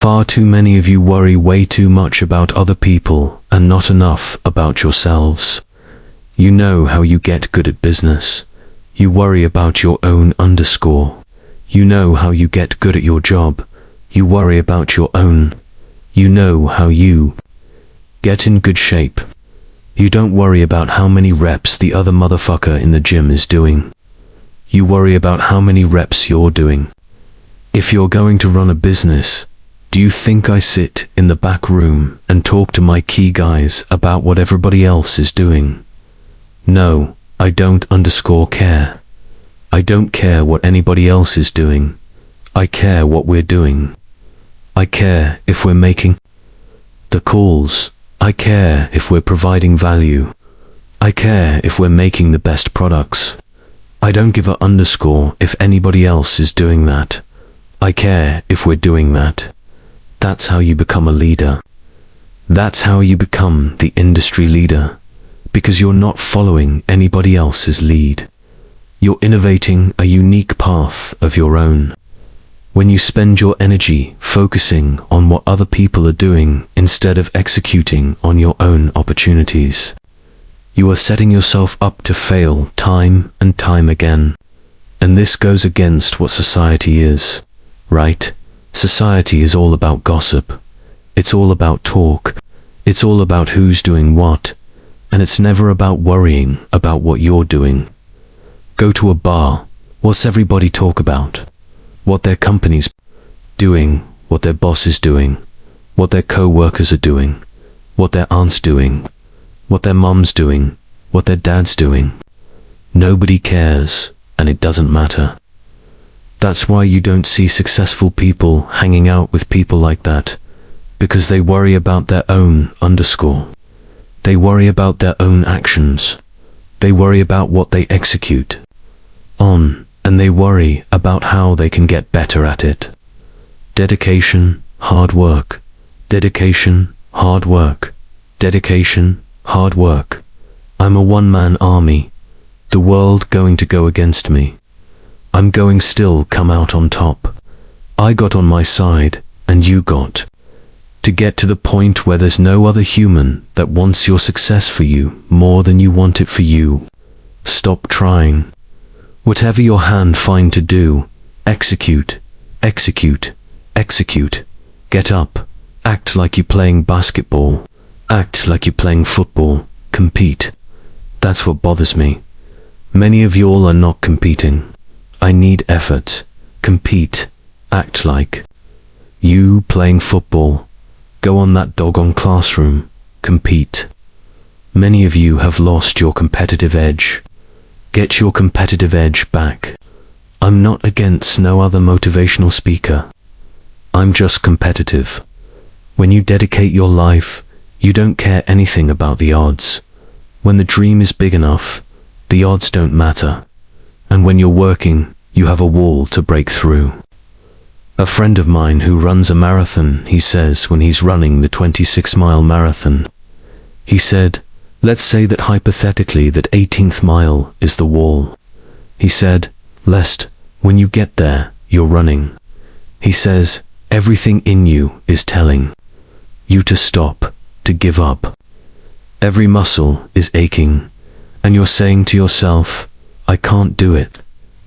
Far too many of you worry way too much about other people and not enough about yourselves. You know how you get good at business. You worry about your own underscore. You know how you get good at your job. You worry about your own. You know how you get in good shape. You don't worry about how many reps the other motherfucker in the gym is doing. You worry about how many reps you're doing. If you're going to run a business, do you think I sit in the back room and talk to my key guys about what everybody else is doing? No, I don't care. I don't care what anybody else is doing. I care what we're doing. I care if we're making the calls. I care if we're providing value. I care if we're making the best products. I don't give a underscore if anybody else is doing that. I care if we're doing that. That's how you become a leader. That's how you become the industry leader, because you're not following anybody else's lead. You're innovating a unique path of your own. When you spend your energy focusing on what other people are doing instead of executing on your own opportunities, you are setting yourself up to fail time and time again. And this goes against what society is, right? Society is all about gossip. It's all about talk. It's all about who's doing what. And it's never about worrying about what you're doing. Go to a bar. What's everybody talk about? What their company's doing, what their boss is doing, what their co-workers are doing, what their aunt's doing, what their mom's doing, what their dad's doing. Nobody cares, and it doesn't matter. That's why you don't see successful people hanging out with people like that, because they worry about their own underscore. They worry about their own actions. They worry about what they execute on, and they worry about how they can get better at it. Dedication, hard work. Dedication, hard work. Dedication, hard work. I'm a one-man army. The world going to go against me. I'm going still come out on top. I got on my side, and you got. To get to the point where there's no other human that wants your success for you more than you want it for you. Stop trying. Whatever your hand find to do, execute, execute, execute. Get up. Act like you're playing basketball. Act like you're playing football. Compete. That's what bothers me. Many of y'all are not competing. I need effort. Compete. Act like you playing football. Go on that doggone classroom. Compete. Many of you have lost your competitive edge. Get your competitive edge back. I'm not against no other motivational speaker. I'm just competitive. When you dedicate your life, you don't care anything about the odds. When the dream is big enough, the odds don't matter. And when you're working, you have a wall to break through. A friend of mine who runs a marathon, he says when he's running the 26-mile marathon, he said, let's say that hypothetically that 18th mile is the wall. He said, lest, when you get there, you're running. He says, everything in you is telling you to stop, to give up. Every muscle is aching, and you're saying to yourself, I can't do it.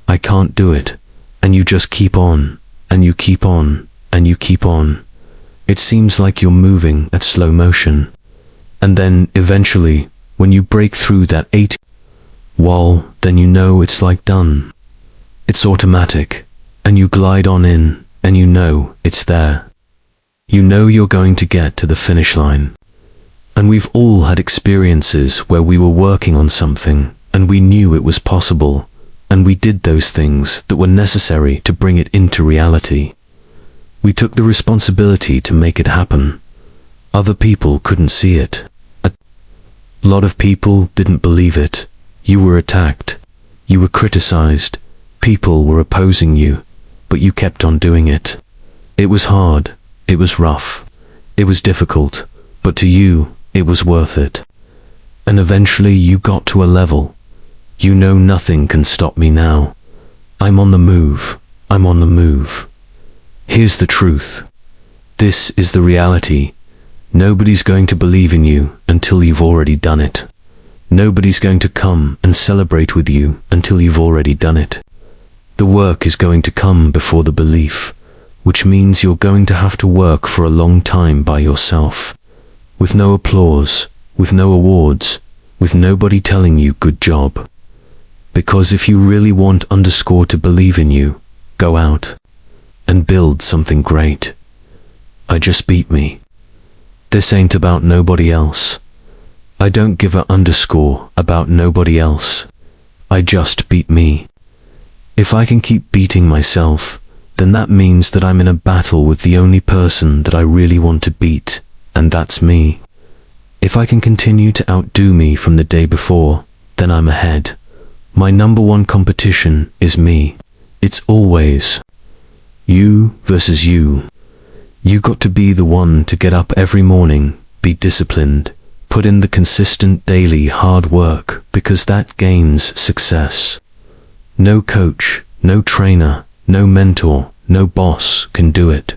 I can't do it. And you just keep on, and you keep on, and you keep on. It seems like you're moving at slow motion. And then, eventually, when you break through that 8 wall, then you know it's like done. It's automatic, and you glide on in, and you know it's there. You know you're going to get to the finish line. And we've all had experiences where we were working on something, and we knew it was possible, and we did those things that were necessary to bring it into reality. We took the responsibility to make it happen. Other people couldn't see it. A lot of people didn't believe it. You were attacked. You were criticized. People were opposing you, but you kept on doing it. It was hard. It was rough. It was difficult, but to you, it was worth it. And eventually you got to a level. You know nothing can stop me now. I'm on the move. I'm on the move. Here's the truth. This is the reality. Nobody's going to believe in you until you've already done it. Nobody's going to come and celebrate with you until you've already done it. The work is going to come before the belief, which means you're going to have to work for a long time by yourself, with no applause, with no awards, with nobody telling you good job. Because if you really want underscore to believe in you, go out and build something great. I just beat me. This ain't about nobody else. I don't give a underscore about nobody else. I just beat me. If I can keep beating myself, then that means that I'm in a battle with the only person that I really want to beat, and that's me. If I can continue to outdo me from the day before, then I'm ahead. My number one competition is me. It's always you versus you. You got to be the one to get up every morning, be disciplined, put in the consistent daily hard work, because that gains success. No coach, no trainer, no mentor, no boss can do it.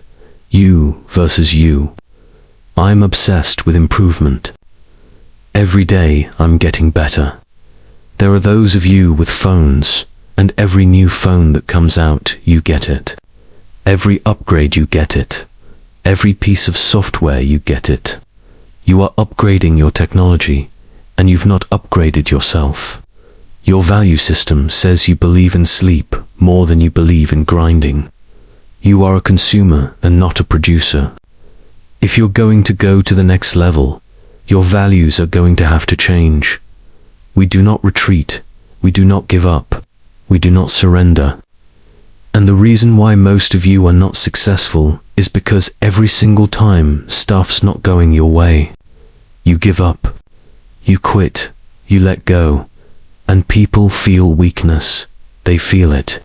You versus you. I'm obsessed with improvement. Every day I'm getting better. There are those of you with phones, and every new phone that comes out, you get it. Every upgrade you get it. Every piece of software you get it. You are upgrading your technology, and you've not upgraded yourself. Your value system says you believe in sleep more than you believe in grinding. You are a consumer and not a producer. If you're going to go to the next level, your values are going to have to change. We do not retreat. We do not give up. We do not surrender. And the reason why most of you are not successful is because every single time stuff's not going your way, you give up, you quit, you let go, and people feel weakness. They feel it.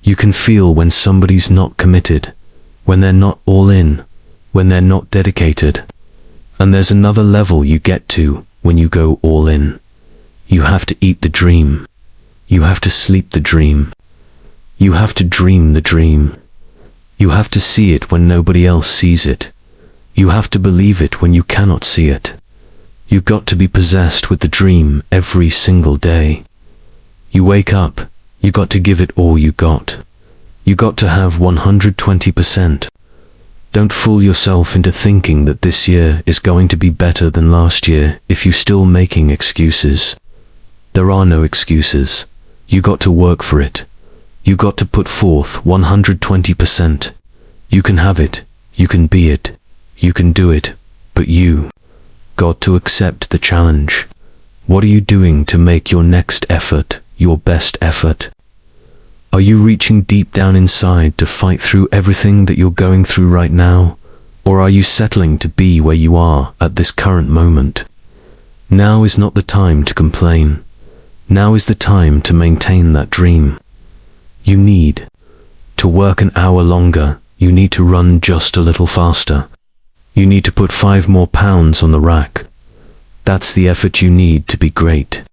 You can feel when somebody's not committed, when they're not all in, when they're not dedicated. And there's another level you get to when you go all in. You have to eat the dream. You have to sleep the dream. You have to dream the dream. You have to see it when nobody else sees it. You have to believe it when you cannot see it. You've got to be possessed with the dream every single day. You wake up, you got to give it all you got. You got to have 120%. Don't fool yourself into thinking that this year is going to be better than last year if you're still making excuses. There are no excuses. You got to work for it. You got to put forth 120%. You can have it. You can be it. You can do it. But you got to accept the challenge. What are you doing to make your next effort your best effort? Are you reaching deep down inside to fight through everything that you're going through right now? Or are you settling to be where you are at this current moment? Now is not the time to complain. Now is the time to maintain that dream. You need to work an hour longer. You need to run just a little faster. You need to put 5 more pounds on the rack. That's the effort you need to be great.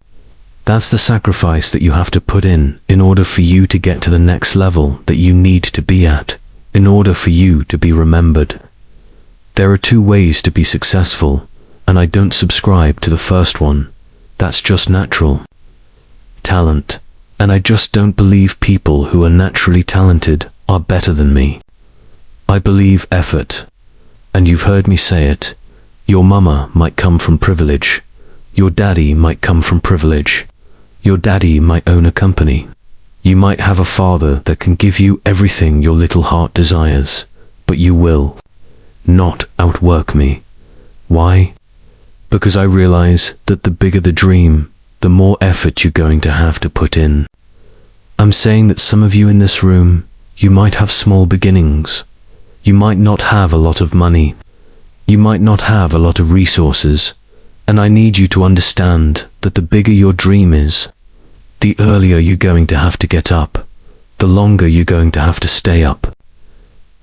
That's the sacrifice that you have to put in order for you to get to the next level that you need to be at, in order for you to be remembered. There are 2 ways to be successful, and I don't subscribe to the first one. That's just natural talent. And I just don't believe people who are naturally talented are better than me. I believe effort. And you've heard me say it. Your mama might come from privilege. Your daddy might come from privilege. Your daddy might own a company. You might have a father that can give you everything your little heart desires, but you will not outwork me. Why? Because I realize that the bigger the dream, the more effort you're going to have to put in. I'm saying that some of you in this room, you might have small beginnings. You might not have a lot of money. You might not have a lot of resources. And I need you to understand that the bigger your dream is, the earlier you're going to have to get up, the longer you're going to have to stay up.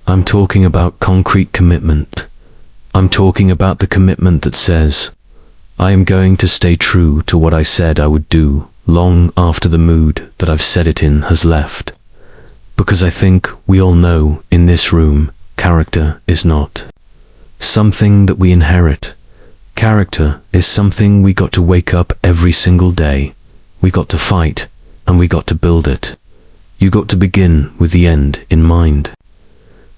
I'm talking about concrete commitment. I'm talking about the commitment that says, I am going to stay true to what I said I would do long after the mood that I've said it in has left. Because I think we all know in this room Character is not something that we inherit. Character is something we got to wake up every single day. We got to fight, and we got to build it. You got to begin with the end in mind.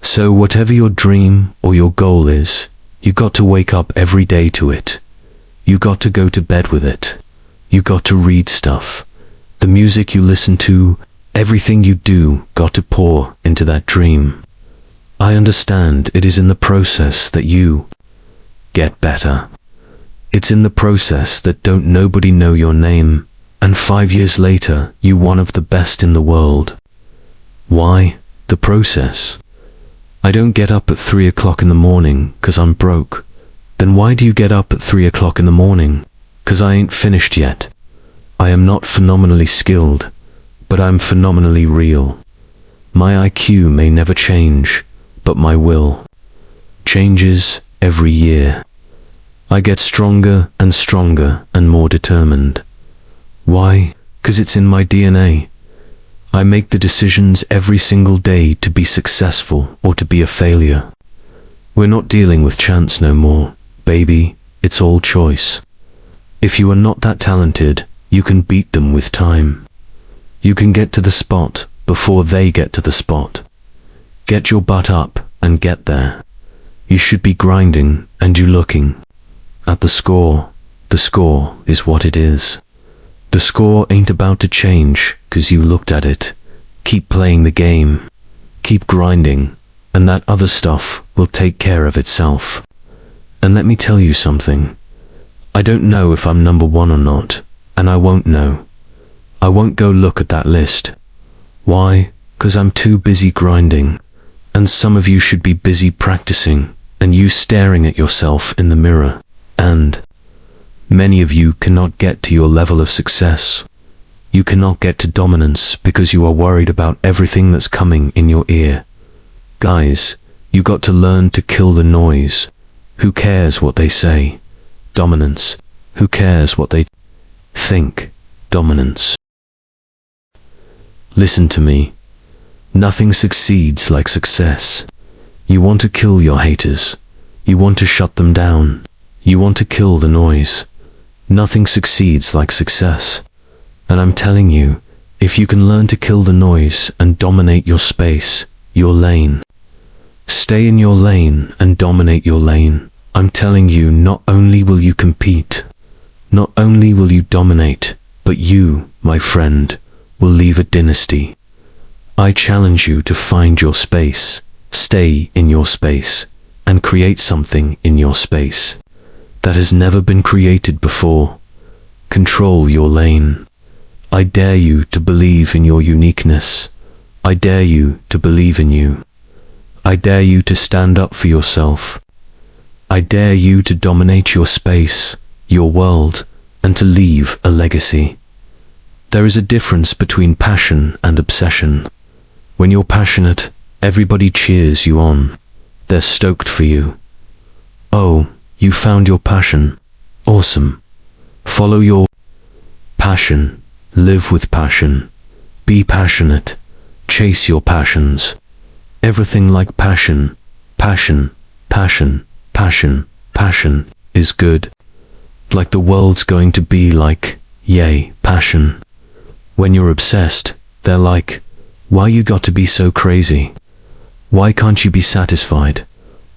So whatever your dream or your goal is, you got to wake up every day to it. You got to go to bed with it. You got to read stuff. The music you listen to, everything you do got to pour into that dream. I understand it is in the process that you get better. It's in the process that don't nobody know your name, and 5 years later, you one of the best in the world. Why? The process. I don't get up at 3 o'clock in the morning 'cause I'm broke. Then why do you get up at 3 o'clock in the morning? 'Cause I ain't finished yet. I am not phenomenally skilled, but I'm phenomenally real. My IQ may never change, but my will changes every year. I get stronger and stronger and more determined. Why? 'Cause it's in my DNA. I make the decisions every single day to be successful or to be a failure. We're not dealing with chance no more, baby. It's all choice. If you are not that talented, you can beat them with time. You can get to the spot before they get to the spot. Get your butt up and get there. You should be grinding and you looking at the score. The score is what it is. The score ain't about to change 'cause you looked at it. Keep playing the game. Keep grinding, and that other stuff will take care of itself. And let me tell you something. I don't know if I'm number one or not, and I won't know. I won't go look at that list. Why? 'Cause I'm too busy grinding. And some of you should be busy practicing, and you staring at yourself in the mirror. And many of you cannot get to your level of success. You cannot get to dominance because you are worried about everything that's coming in your ear. Guys, you got to learn to kill the noise. Who cares what they say? Dominance. Who cares what they think? Dominance. Listen to me. Nothing succeeds like success. You want to kill your haters. You want to shut them down. You want to kill the noise. Nothing succeeds like success. And I'm telling you, if you can learn to kill the noise and dominate your space, your lane, stay in your lane and dominate your lane, I'm telling you, not only will you compete, not only will you dominate, but you, my friend, will leave a dynasty. I challenge you to find your space, stay in your space, and create something in your space that has never been created before. Control your lane. I dare you to believe in your uniqueness. I dare you to believe in you. I dare you to stand up for yourself. I dare you to dominate your space, your world, and to leave a legacy. There is a difference between passion and obsession. When you're passionate, everybody cheers you on. They're stoked for you. Oh, you found your passion. Awesome. Follow your passion. Live with passion. Be passionate. Chase your passions. Everything like passion, passion, passion, passion, passion is good. Like the world's going to be like, yay, passion. When you're obsessed, they're like, why you got to be so crazy? Why can't you be satisfied?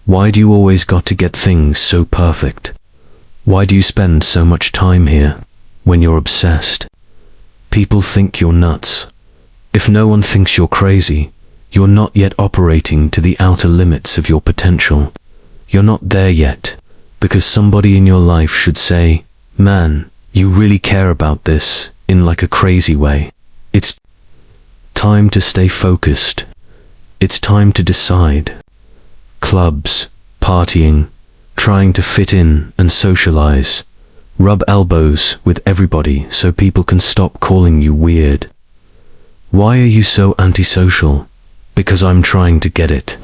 Why do you always got to get things so perfect? Why do you spend so much time here when you're obsessed? People think you're nuts. If no one thinks you're crazy, you're not yet operating to the outer limits of your potential. You're not there yet, because somebody in your life should say, man, you really care about this, in like a crazy way. It's time to stay focused. It's time to decide. Clubs, partying, trying to fit in and socialize. Rub elbows with everybody so people can stop calling you weird. Why are you so antisocial? Because I'm trying to get it.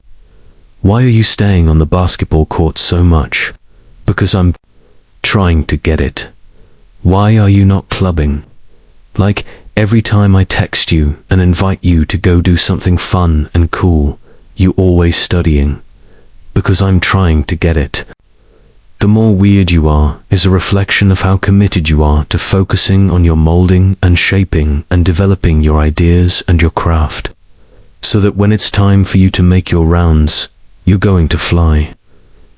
Why are you staying on the basketball court so much? Because I'm trying to get it. Why are you not clubbing? Like, every time I text you and invite you to go do something fun and cool, you always studying. because I'm trying to get it. The more weird you are is a reflection of how committed you are to focusing on your molding and shaping and developing your ideas and your craft, so that when it's time for you to make your rounds, you're going to fly.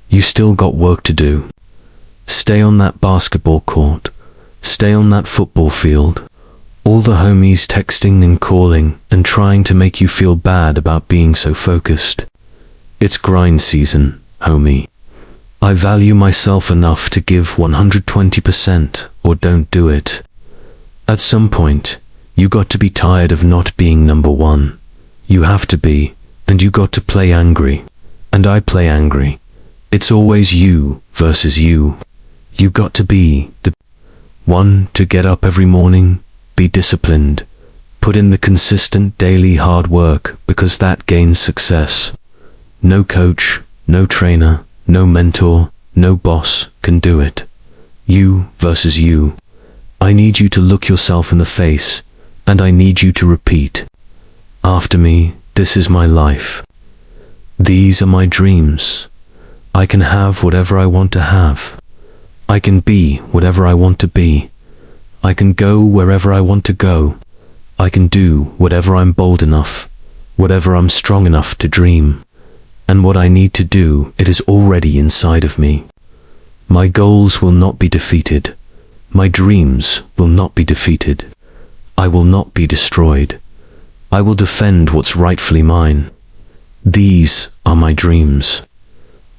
You still got work to do. Stay on that basketball court. Stay on that football field. All the homies texting and calling and trying to make you feel bad about being so focused. It's grind season, homie. I value myself enough to give 120% or don't do it. At some point, you got to be tired of not being number one. You have to be, and you got to play angry. And I play angry. It's always you versus you. You got to be the one to get up every morning, be disciplined, put in the consistent daily hard work because that gains success. No coach, no trainer, no mentor, no boss can do it. You versus you. I need you to look yourself in the face, and I need you to repeat. After me, this is my life. These are my dreams. I can have whatever I want to have. I can be whatever I want to be. I can go wherever I want to go. I can do whatever I'm bold enough, whatever I'm strong enough to dream. And what I need to do, it is already inside of me. My goals will not be defeated. My dreams will not be defeated. I will not be destroyed. I will defend what's rightfully mine. These are my dreams.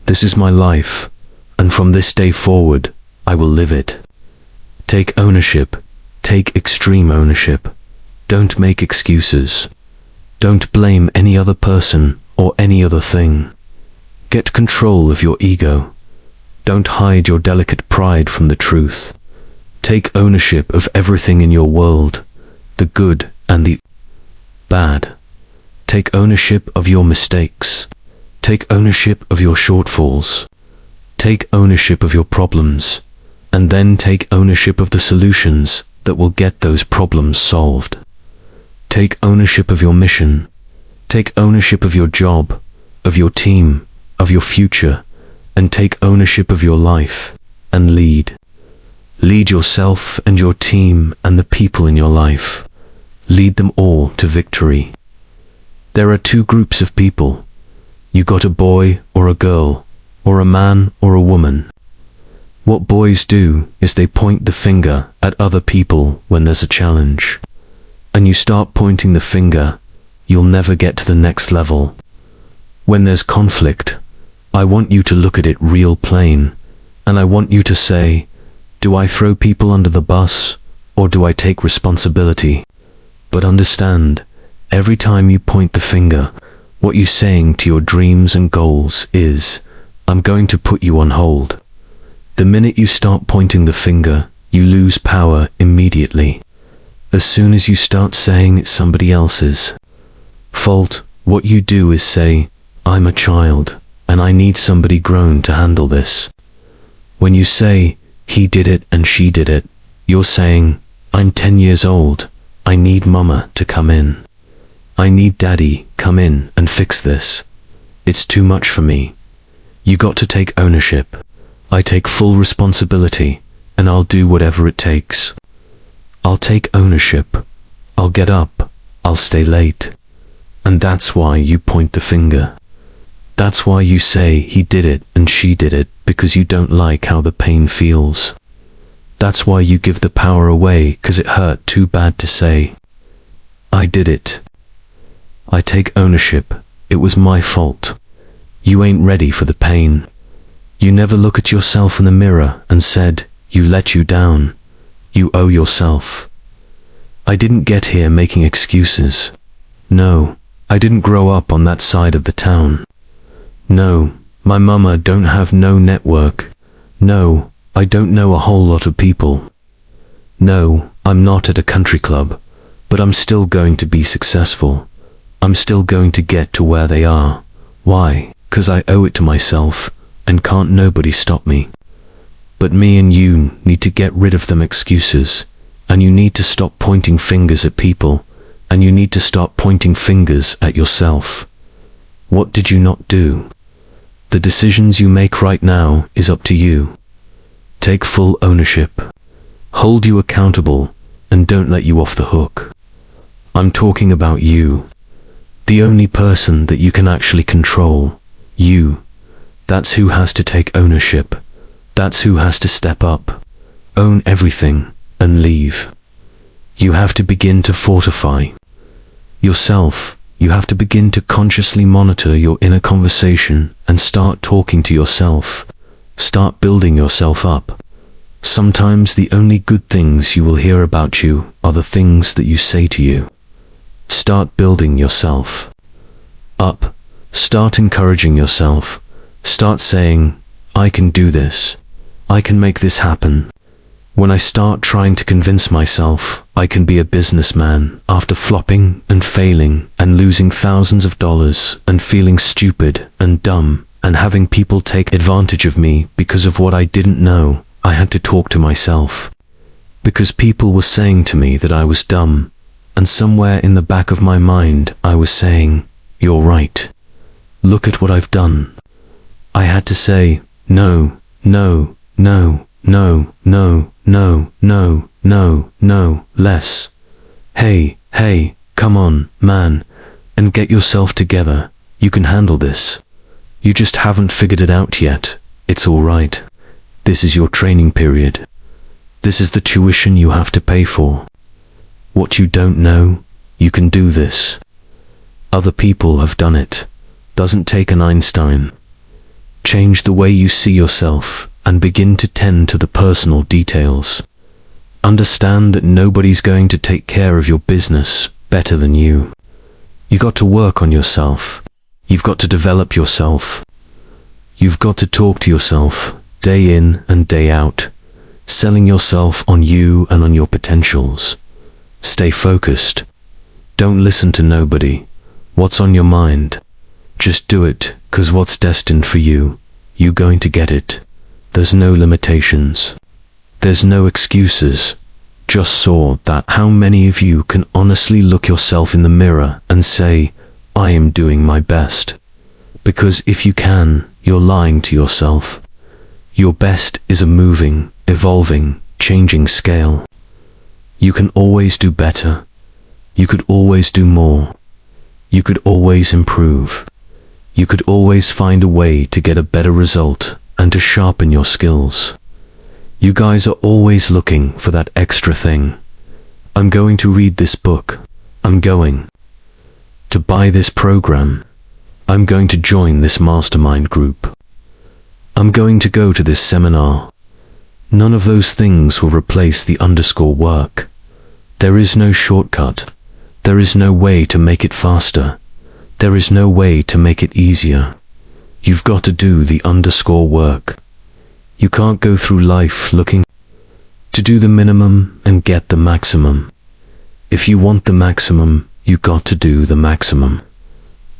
This is my life, and from this day forward, I will live it. Take ownership. Take extreme ownership. Don't make excuses. Don't blame any other person or any other thing. Get control of your ego. Don't hide your delicate pride from the truth. Take ownership of everything in your world, the good and the bad. Take ownership of your mistakes. Take ownership of your shortfalls. Take ownership of your problems, and then take ownership of the solutions that will get those problems solved. Take ownership of your mission. Take ownership of your job, of your team, of your future, and take ownership of your life, and lead. Lead yourself and your team and the people in your life. Lead them all to victory. There are two groups of people. You got a boy or a girl, or a man or a woman. What boys do is they point the finger at other people when there's a challenge. And you start pointing the finger, you'll never get to the next level. When there's conflict, I want you to look at it real plain, and I want you to say, do I throw people under the bus, or do I take responsibility? But understand, every time you point the finger, what you're saying to your dreams and goals is, I'm going to put you on hold. The minute you start pointing the finger, you lose power immediately. As soon as you start saying it's somebody else's fault, what you do is say, I'm a child, and I need somebody grown to handle this. When you say, he did it and she did it, you're saying, I'm 10 years old, I need mama to come in. I need daddy, come in and fix this. It's too much for me. You got to take ownership. I take full responsibility, and I'll do whatever it takes. I'll take ownership. I'll get up. I'll stay late. And that's why you point the finger. That's why you say he did it and she did it, because you don't like how the pain feels. That's why you give the power away, 'cause it hurt too bad to say. I did it. I take ownership. It was my fault. You ain't ready for the pain. You never look at yourself in the mirror and said, you let you down. You owe yourself. I didn't get here making excuses. No, I didn't grow up on that side of the town. No, my mama don't have no network. No, I don't know a whole lot of people. No, I'm not at a country club, but I'm still going to be successful. I'm still going to get to where they are. Why? 'Cause I owe it to myself, and can't nobody stop me. But me and you need to get rid of them excuses, and you need to stop pointing fingers at people, and you need to start pointing fingers at yourself. What did you not do? The decisions you make right now is up to you. Take full ownership. Hold you accountable and don't let you off the hook. I'm talking about you. The only person that you can actually control. You. That's who has to take ownership. That's who has to step up. Own everything and leave. You have to begin to fortify yourself. You have to begin to consciously monitor your inner conversation and start talking to yourself. Start building yourself up. Sometimes the only good things you will hear about you are the things that you say to you. Start building yourself up. Start encouraging yourself. Start saying, I can do this. I can make this happen. When I start trying to convince myself I can be a businessman after flopping and failing and losing thousands of dollars and feeling stupid and dumb and having people take advantage of me because of what I didn't know, I had to talk to myself. Because people were saying to me that I was dumb, and somewhere in the back of my mind I was saying, you're right. Look at what I've done. I had to say, no, no, no, no, no, no, no, no, no, less. Hey, come on, man, and get yourself together. You can handle this. You just haven't figured it out yet. It's all right. This is your training period. This is the tuition you have to pay for. What you don't know, you can do this. Other people have done it. Doesn't take an Einstein. Change the way you see yourself and begin to tend to the personal details. Understand that nobody's going to take care of your business better than you. You got to work on yourself. You've got to develop yourself. You've got to talk to yourself day in and day out, selling yourself on you and on your potentials. Stay focused. Don't listen to nobody. What's on your mind? Just do it, 'cause what's destined for you, you're going to get it. There's no limitations. There's no excuses. Just saw that how many of you can honestly look yourself in the mirror and say, I am doing my best. Because if you can, you're lying to yourself. Your best is a moving, evolving, changing scale. You can always do better. You could always do more. You could always improve. You could always find a way to get a better result and to sharpen your skills. You guys are always looking for that extra thing. I'm going to read this book. I'm going to buy this program. I'm going to join this mastermind group. I'm going to go to this seminar. None of those things will replace the underscore work. There is no shortcut. There is no way to make it faster. There is no way to make it easier. You've got to do the underscore work. You can't go through life looking to do the minimum and get the maximum. If you want the maximum, you got to do the maximum.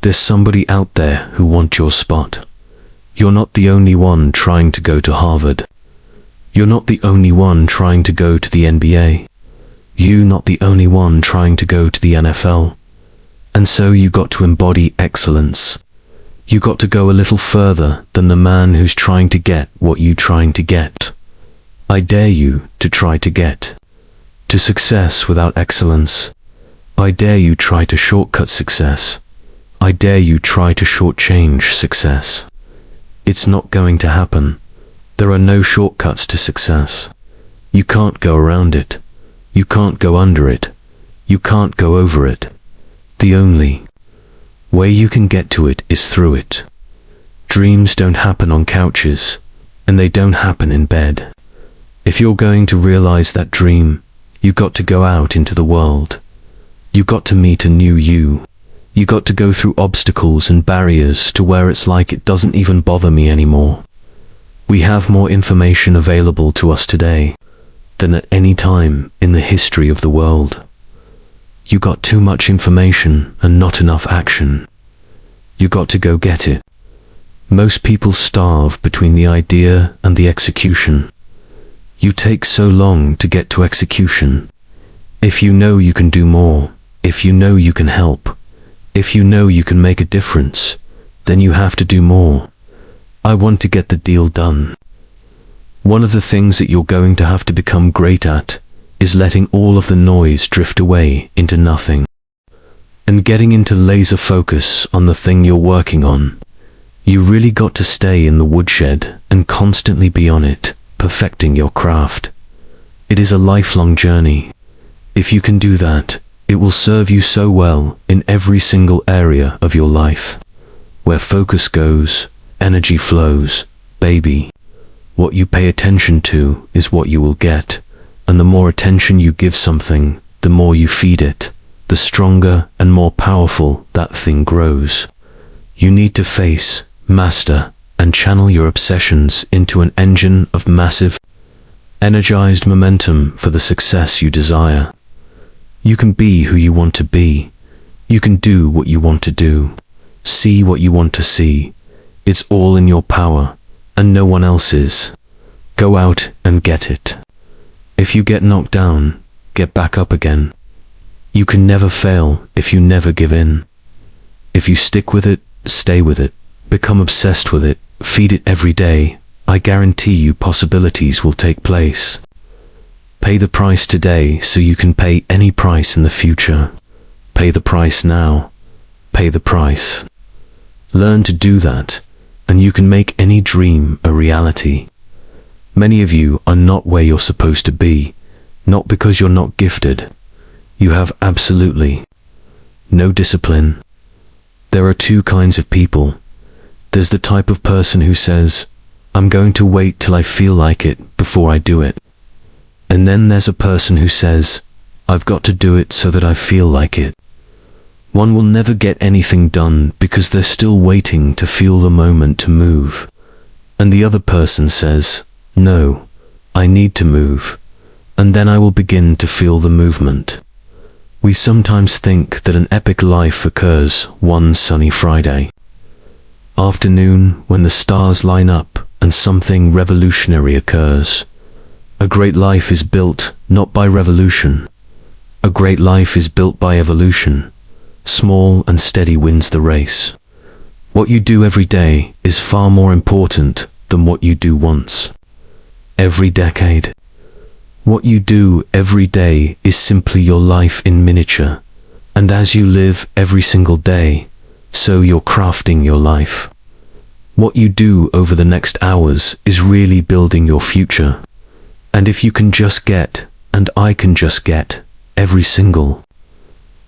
There's somebody out there who wants your spot. You're not the only one trying to go to Harvard. You're not the only one trying to go to the NBA. You're not the only one trying to go to the NFL. And so you got to embody excellence. You got to go a little further than the man who's trying to get what you're trying to get. I dare you to try to get to success without excellence. I dare you try to shortcut success. I dare you try to shortchange success. It's not going to happen. There are no shortcuts to success. You can't go around it. You can't go under it. You can't go over it. The only way you can get to it is through it. Dreams don't happen on couches, and they don't happen in bed. If you're going to realize that dream, you got to go out into the world. You got to meet a new you. You got to go through obstacles and barriers to where it's like it doesn't even bother me anymore. We have more information available to us today than at any time in the history of the world. You got too much information and not enough action. You got to go get it. Most people starve between the idea and the execution. You take so long to get to execution. If you know you can do more, if you know you can help, if you know you can make a difference, then you have to do more. I want to get the deal done. One of the things that you're going to have to become great at is letting all of the noise drift away into nothing and getting into laser focus on the thing you're working on. You really got to stay in the woodshed and constantly be on it, perfecting your craft. It is a lifelong journey. If you can do that, it will serve you so well in every single area of your life. Where focus goes, energy flows, baby. What you pay attention to is what you will get, and the more attention you give something, the more you feed it, the stronger and more powerful that thing grows. You need to face, master, and channel your obsessions into an engine of massive, energized momentum for the success you desire. You can be who you want to be. You can do what you want to do. See what you want to see. It's all in your power, and no one else's. Go out and get it. If you get knocked down, get back up again. You can never fail if you never give in. If you stick with it, stay with it, become obsessed with it, feed it every day, I guarantee you possibilities will take place. Pay the price today so you can pay any price in the future. Pay the price now. Pay the price. Learn to do that, and you can make any dream a reality. Many of you are not where you're supposed to be, not because you're not gifted. You have absolutely no discipline. There are two kinds of people. There's the type of person who says, I'm going to wait till I feel like it before I do it. And then there's a person who says, I've got to do it so that I feel like it. One will never get anything done because they're still waiting to feel the moment to move. And the other person says, no, I need to move, and then I will begin to feel the movement. We sometimes think that an epic life occurs one sunny Friday afternoon when the stars line up and something revolutionary occurs. A great life is built not by revolution. A great life is built by evolution. Small and steady wins the race. What you do every day is far more important than what you do once. Every decade. What you do every day is simply your life in miniature, and as you live every single day, so you're crafting your life. What you do over the next hours is really building your future. And if you can just get, and I can just get, every single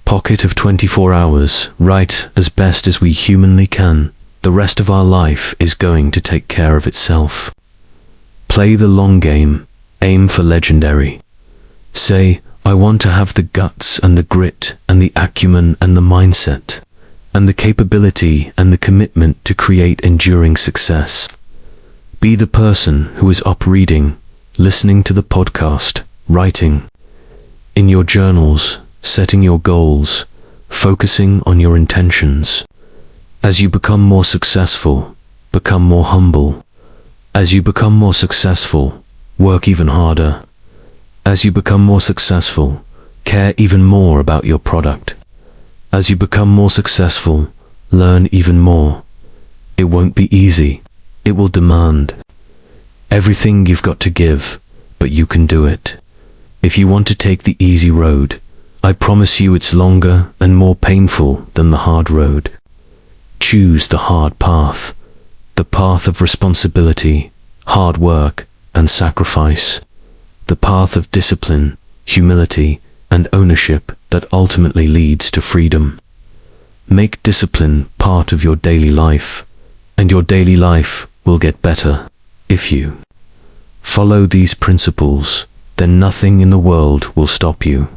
pocket of 24 hours right as best as we humanly can, the rest of our life is going to take care of itself. Play the long game. Aim for legendary. Say, I want to have the guts and the grit and the acumen and the mindset and the capability and the commitment to create enduring success. Be the person who is up reading, listening to the podcast, writing, in your journals, setting your goals, focusing on your intentions. As you become more successful, become more humble. As you become more successful, work even harder. As you become more successful, care even more about your product. As you become more successful, learn even more. It won't be easy. It will demand everything you've got to give, but you can do it. If you want to take the easy road, I promise you it's longer and more painful than the hard road. Choose the hard path, the path of responsibility, hard work, and sacrifice, the path of discipline, humility, and ownership that ultimately leads to freedom. Make discipline part of your daily life, and your daily life will get better. If you follow these principles, then nothing in the world will stop you.